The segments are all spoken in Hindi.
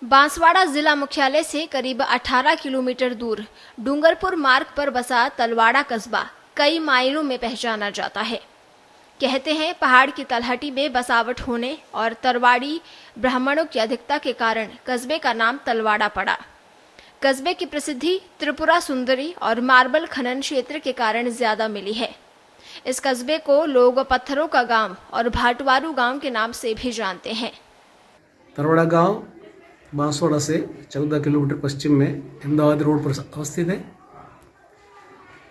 बांसवाड़ा जिला मुख्यालय से करीब 18 किलोमीटर दूर डूंगरपुर मार्ग पर बसा तलवाड़ा कस्बा कई मायनों में पहचाना जाता है। कहते हैं पहाड़ की तलहटी में बसावट होने और तरवाड़ी ब्राह्मणों की अधिकता के कारण कस्बे का नाम तलवाड़ा पड़ा। कस्बे की प्रसिद्धि त्रिपुरा सुंदरी और मार्बल खनन क्षेत्र के कारण ज्यादा मिली है। इस कस्बे को लोग पत्थरों का गांव और भाटवारू गांव के नाम से भी जानते हैं। तरवाड़ा गांव बांसवाड़ा से 14 किलोमीटर पश्चिम में अहमदाबाद रोड पर अवस्थित है।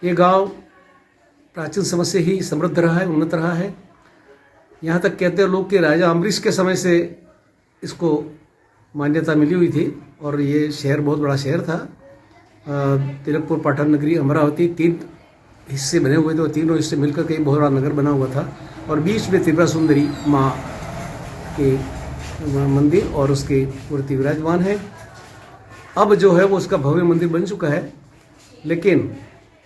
ये गांव प्राचीन समय से ही समृद्ध रहा है, उन्नत रहा है। यहाँ तक कहते हैं लोग कि राजा अम्बरीश के समय से इसको मान्यता मिली हुई थी और ये शहर बहुत बड़ा शहर था। तिलकपुर, पाटन नगरी, अमरावती 3 हिस्से बने हुए थे और तीनों हिस्से मिलकर के बहुत बड़ा नगर बना हुआ था और बीच में त्रिपुरा सुंदरी माँ के मंदिर और उसकी मूर्ति विराजमान है। अब जो है वो उसका भव्य मंदिर बन चुका है। लेकिन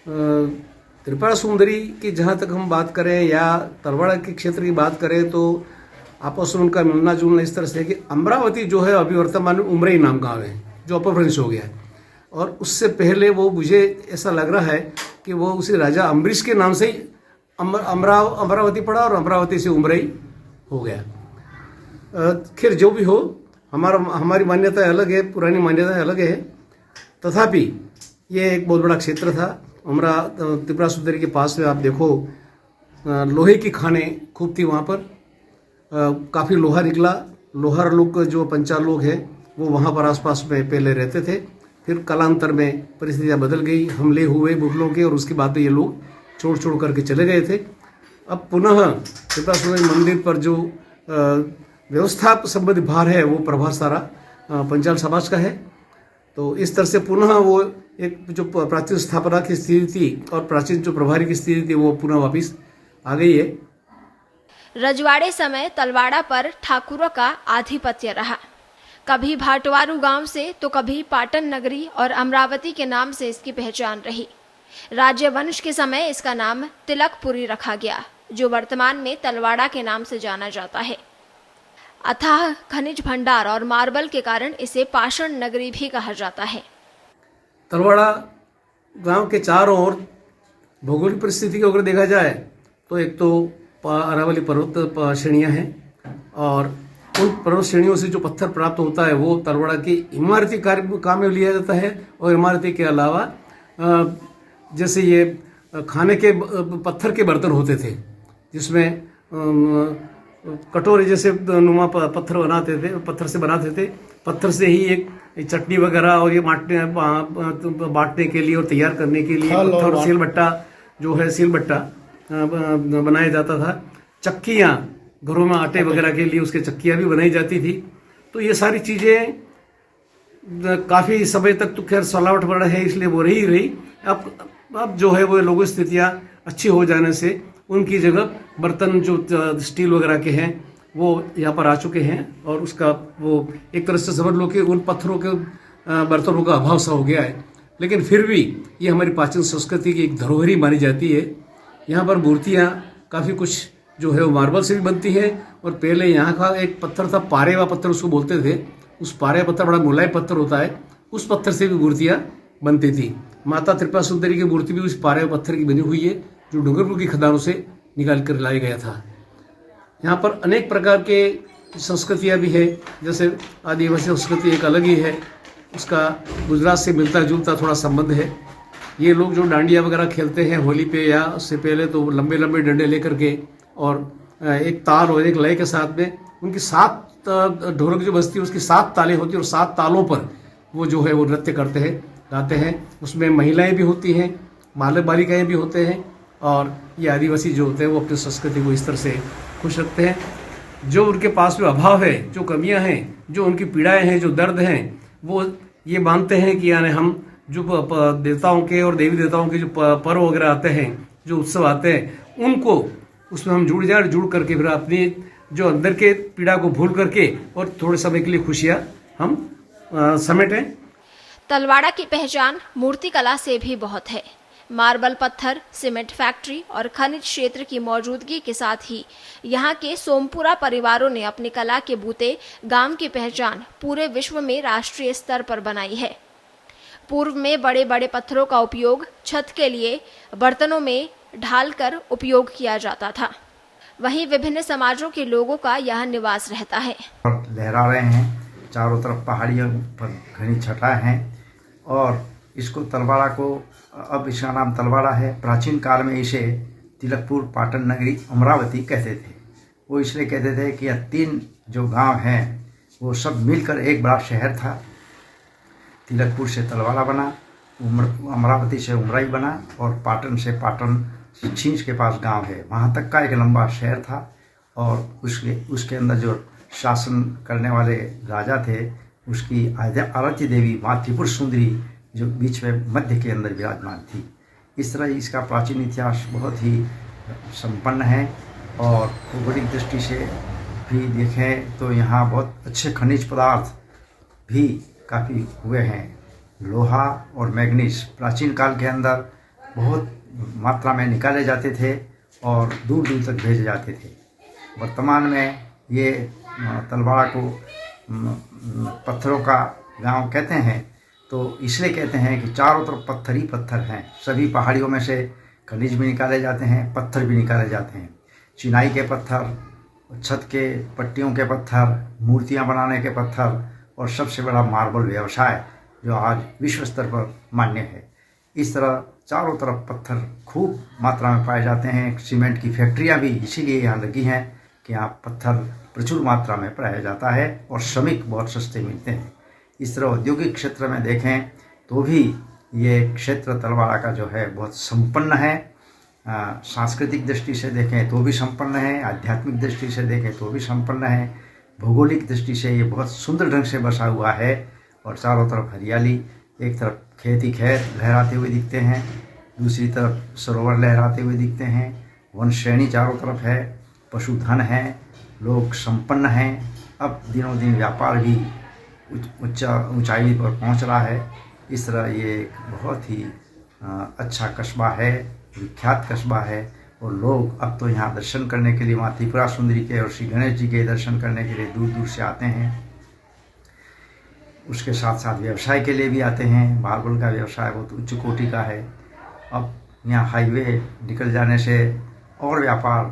त्रिपुरा सुंदरी की जहाँ तक हम बात करें या तलवाड़ा के क्षेत्र की बात करें तो आपस में उनका मिलना जुलना इस तरह से है कि अमरावती जो है अभी वर्तमान में उमरई नाम गाँव है जो अपभ्रंश हो गया है और उससे पहले वो मुझे ऐसा लग रहा है कि वो उसी राजा अम्बरीश के नाम से ही अमरावती पड़ा और अमरावती से उमरई हो गया। खैर जो भी हो, हमारी मान्यता अलग है, पुरानी मान्यता अलग है। तथापि ये एक बहुत बड़ा क्षेत्र था। त्रिपुरा सुंदरी के पास में आप देखो लोहे की खानें खूब थी वहाँ पर। काफ़ी लोहा निकला। लोहार लोग जो पंचाल लोग हैं वो वहाँ पर आसपास में पहले रहते थे। फिर कालांतर में परिस्थितियाँ बदल गई, हमले हुए मुगलों के और उसके बाद में ये लोग छोड़ करके चले गए थे। अब पुनः त्रिपुरा सुंदरी मंदिर पर जो व्यवस्था संबंधी भार है वो प्रभार सारा पंचाल समाज का है। तो इस तरह से पुनः वो एक जो प्राचीन स्थापना की स्थिति थी और प्राचीन जो प्रभारी की स्थिति थी वो पुनः वापिस आ गई है। रजवाड़े समय तलवाड़ा पर ठाकुरों का आधिपत्य रहा। कभी भाटवारू गांव से तो कभी पाटन नगरी और अमरावती के नाम से इसकी पहचान रही। राज्यवंश के समय इसका नाम तिलकपुरी रखा गया जो वर्तमान में तलवाड़ा के नाम से जाना जाता है। अथाह खनिज भंडार और मार्बल के कारण इसे पाषाण नगरी भी कहा जाता है। तलवाड़ा गांव के चारों ओर भौगोलिक परिस्थिति को अगर देखा जाए तो एक तो अरावली पर्वत श्रेणियां हैं और उन पर्वत श्रेणियों से जो पत्थर प्राप्त होता है वो तलवाड़ा की इमारती काम में लिया जाता है। और इमारती के अलावा जैसे ये खाने के पत्थर के बर्तन होते थे जिसमें कटोरे जैसे नुमा पत्थर बनाते थे, पत्थर से बनाते थे। पत्थर से ही एक चटनी वगैरह और ये बांटने के लिए और तैयार करने के लिए पत्थर और सिलबट्टा जो है सिलबट्टा बनाया जाता था। चक्कियाँ घरों में आटे वगैरह के लिए उसके चक्कियाँ भी बनाई जाती थी। तो ये सारी चीज़ें काफ़ी समय तक तो खैर सलावट बड़ा है इसलिए वो रही। अब जो है वो लोगों स्थितियाँ अच्छी हो जाने से उनकी जगह बर्तन जो स्टील वगैरह के हैं वो यहाँ पर आ चुके हैं और उसका वो एक तरह से समझ लो कि उन पत्थरों के बर्तनों का अभाव सा हो गया है। लेकिन फिर भी ये हमारी प्राचीन संस्कृति की एक धरोहरी मानी जाती है। यहाँ पर मूर्तियाँ काफ़ी कुछ जो है वो मार्बल से भी बनती है और पहले यहाँ का एक पत्थर था, पारेवा पत्थर उसको बोलते थे। उस पारे पत्थर बड़ा मुलायम पत्थर होता है, उस पत्थर से भी मूर्तियाँ बनती थी। माता त्रिपुरा सुंदरी की मूर्ति भी उस पारे पत्थर की बनी हुई है जो डूंगरपुर की खदानों से निकाल कर लाया गया था। यहाँ पर अनेक प्रकार के संस्कृतियाँ भी है। जैसे आदिवासी संस्कृति एक अलग ही है, उसका गुजरात से मिलता जुलता थोड़ा संबंध है। ये लोग जो डांडिया वगैरह खेलते हैं होली पे या उससे पहले तो लंबे लंबे डंडे लेकर के और एक ताल और एक लय के साथ में उनकी 7 ढोलक जो बजती है उसकी 7 तालें होती है और 7 तालों पर वो जो है वो नृत्य करते हैं, गाते हैं। उसमें महिलाएँ भी होती हैं, बालक बालिकाएँ भी होते हैं और ये आदिवासी जो होते हैं वो अपनी संस्कृति को इस तरह से खुश रखते हैं। जो उनके पास में अभाव है, जो कमियां हैं, जो उनकी पीड़ाएं हैं, जो दर्द हैं, वो ये मानते हैं कि यानी हम जो देवताओं के और देवी देवताओं के जो पर्व वगैरह आते हैं, जो उत्सव आते हैं, उनको उसमें हम जुड़ करके फिर अपनी जो अंदर के पीड़ा को भूल करके और थोड़े समय के लिए खुशियाँ हम समेटें। तलवाड़ा की पहचान मूर्तिकला से भी बहुत है। मार्बल पत्थर, सीमेंट फैक्ट्री और खनिज क्षेत्र की मौजूदगी के साथ ही यहाँ के सोमपुरा परिवारों ने अपनी कला के बूते गांव की पहचान पूरे विश्व में राष्ट्रीय स्तर पर बनाई है। पूर्व में बड़े बड़े पत्थरों का उपयोग छत के लिए बर्तनों में ढालकर उपयोग किया जाता था। वहीं विभिन्न समाजों के लोगों का यह निवास रहता है। लहरा रहे हैं, चारों तरफ पहाड़ियों पर घनी छटा है और इसको तलवाड़ा को, अब इसका नाम तलवाड़ा है। प्राचीन काल में इसे तिलकपुर, पाटन नगरी, अमरावती कहते थे। वो इसलिए कहते थे कि यह 3 जो गांव हैं वो सब मिलकर एक बड़ा शहर था। तिलकपुर से तलवाड़ा बना, अमरावती से उमराई बना और पाटन से पाटन छींच के पास गांव है, वहाँ तक का एक लंबा शहर था। और उसके अंदर जो शासन करने वाले राजा थे उसकी आरती देवी माँ त्रिपुर सुंदरी जो बीच में मध्य के अंदर विराजमान थी। इस तरह इसका प्राचीन इतिहास बहुत ही संपन्न है और भौगोलिक दृष्टि से भी देखें तो यहाँ बहुत अच्छे खनिज पदार्थ भी काफ़ी हुए हैं। लोहा और मैग्नीज प्राचीन काल के अंदर बहुत मात्रा में निकाले जाते थे और दूर दूर तक भेजे जाते थे। वर्तमान में ये तलवाड़ा को पत्थरों का गांव कहते हैं, तो इसलिए कहते हैं कि चारों तरफ पत्थर ही पत्थर हैं। सभी पहाड़ियों में से खनिज भी निकाले जाते हैं, पत्थर भी निकाले जाते हैं। चिनाई के पत्थर, छत के पट्टियों के पत्थर, मूर्तियां बनाने के पत्थर और सबसे बड़ा मार्बल व्यवसाय जो आज विश्व स्तर पर मान्य है। इस तरह चारों तरफ पत्थर खूब मात्रा में पाए जाते हैं। सीमेंट की फैक्ट्रियां भी इसीलिए यहाँ लगी हैं कि यहाँ पत्थर प्रचुर मात्रा में पाया जाता है और श्रमिक बहुत सस्ते मिलते हैं। इस तरह औद्योगिक क्षेत्र में देखें तो भी ये क्षेत्र तलवाड़ा का जो है बहुत संपन्न है। सांस्कृतिक दृष्टि से देखें तो भी संपन्न है, आध्यात्मिक दृष्टि से देखें तो भी संपन्न है, भौगोलिक दृष्टि से ये बहुत सुंदर ढंग से बसा हुआ है और चारों तरफ हरियाली। एक तरफ खेत ही खेत लहराते हुए दिखते हैं, दूसरी तरफ सरोवर लहराते हुए दिखते हैं, वन श्रेणी चारों तरफ है, पशुधन है, लोग संपन्न हैं। अब दिनों दिन व्यापार भी ऊंचाई पर पहुंच रहा है। इस तरह ये एक बहुत ही अच्छा कस्बा है, विख्यात कस्बा है और लोग अब तो यहाँ दर्शन करने के लिए, माँ त्रिपुरा सुंदरी के और श्री गणेश जी के दर्शन करने के लिए दूर दूर से आते हैं। उसके साथ साथ व्यवसाय के लिए भी आते हैं। मार्बल का व्यवसाय बहुत उच्च कोटि का है। अब यहाँ हाईवे निकल जाने से और व्यापार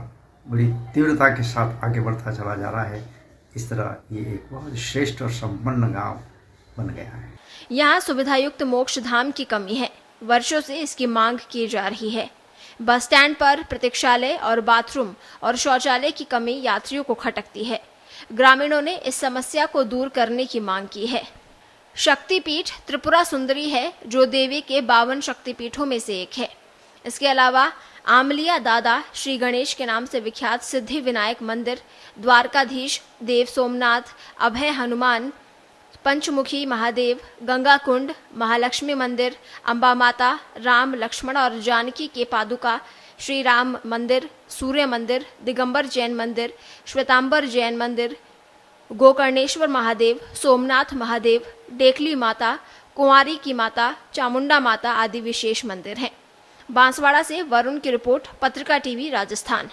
बड़ी तीव्रता के साथ आगे बढ़ता चला जा रहा है। इस तरह ये एक बहुत श्रेष्ठ और संपन्न गांव बन गया है। यहाँ सुविधायुक्त मोक्ष धाम की कमी है, वर्षों से इसकी मांग की जा रही है। बस स्टैंड पर प्रतीक्षालय और बाथरूम और शौचालय की कमी यात्रियों को खटकती है। ग्रामीणों ने इस समस्या को दूर करने की मांग की है। शक्तिपीठ त्रिपुरा सुंदरी है जो देवी के 52 शक्तिपीठों में से एक है। इसके अलावा आमलिया दादा श्री गणेश के नाम से विख्यात सिद्धि विनायक मंदिर, द्वारकाधीश, देव सोमनाथ, अभय हनुमान, पंचमुखी महादेव, गंगा कुंड, महालक्ष्मी मंदिर, अंबा माता, राम लक्ष्मण और जानकी के पादुका, श्री राम मंदिर, सूर्य मंदिर, दिगंबर जैन मंदिर, श्वेतांबर जैन मंदिर, गोकर्णेश्वर महादेव, सोमनाथ महादेव, डेकली माता, कुंवारी की माता, चामुंडा माता आदि विशेष मंदिर हैं। बांसवाड़ा से वरुण की रिपोर्ट, पत्रिका टीवी राजस्थान।